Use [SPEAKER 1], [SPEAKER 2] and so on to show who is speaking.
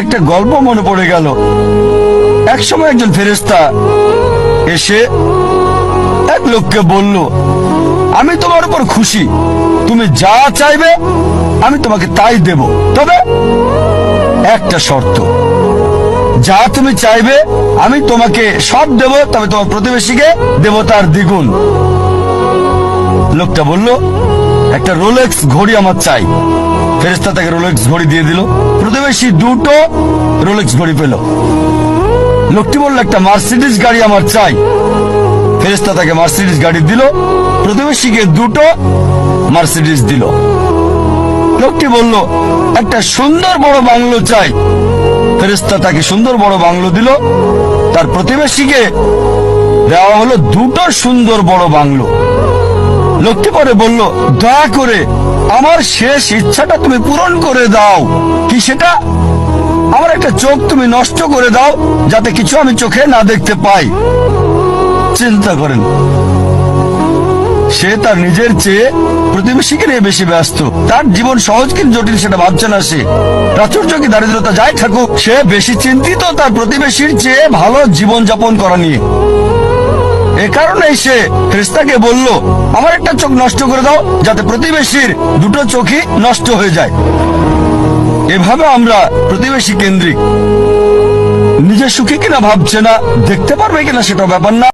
[SPEAKER 1] একটা গল্প মনে পড়ে গেল। একসময় একজন ফেরেশতা এসে এক লোককে বলল, আমি তোমার উপর খুশি, তুমি যা চাইবে আমি তোমাকে তাই দেব, তবে একটা শর্ত, যা তুমি চাইবে আমি তোমাকে সব দেব, তবে তোমার প্রতিবেশীকে দেব তার দ্বিগুণ। লোকটা বলল, একটা রোলেক্স ঘড়ি আমার চাই। ফেরেশতা তাকে রোলেক্স ঘড়ি দিয়ে দিল। প্রতিবেশী দুটো রোলেক্স ঘড়ি পেল। লোকটি বলল, একটা মার্সিডিজ গাড়ি আমার চাই। ফেরেশতা তাকে মার্সিডিজ গাড়ি দিল। প্রতিবেশীকে দুটো মার্সিডিজ দিল। লোকটি বলল, একটা সুন্দর বড় বাংলো চাই। ফেরেশতা তাকে সুন্দর বড় বাংলো দিল। তার প্রতিবেশীকে দেওয়া হলো দুটো সুন্দর বড় বাংলো। লোকটি পরে বলল, দয়া করে আমার শেষ ইচ্ছাটা তুমি পূরণ করে দাও। কি সেটা? আমার একটা চোখ তুমি নষ্ট করে দাও, যাতে কিছু আমি চোখে না দেখতে পাই। চিন্তা করেন, সে তার নিজের চেয়ে প্রতিবেশীকে নিয়ে বেশি ব্যস্ত। তার জীবন সহজ কিন্তু জটিল সেটা ভাবছে না সে। প্রাচুর্য কি দারিদ্রতা যাই থাকুক, সে বেশি চিন্তিত তার প্রতিবেশীর চেয়ে ভালো জীবন যাপন করা নিয়ে। এ কারণেই সে ফেরেশতাকে বলল, আমার একটা চোখ নষ্ট করে দাও, যাতে প্রতিবেশীর দুটো চোখই নষ্ট হয়ে যায়। এভাবে আমরা প্রতিবেশী কেন্দ্রিক। নিজে সুখী কিনা ভাবছে না, দেখতে পারবে কিনা সেটা ব্যাপার না।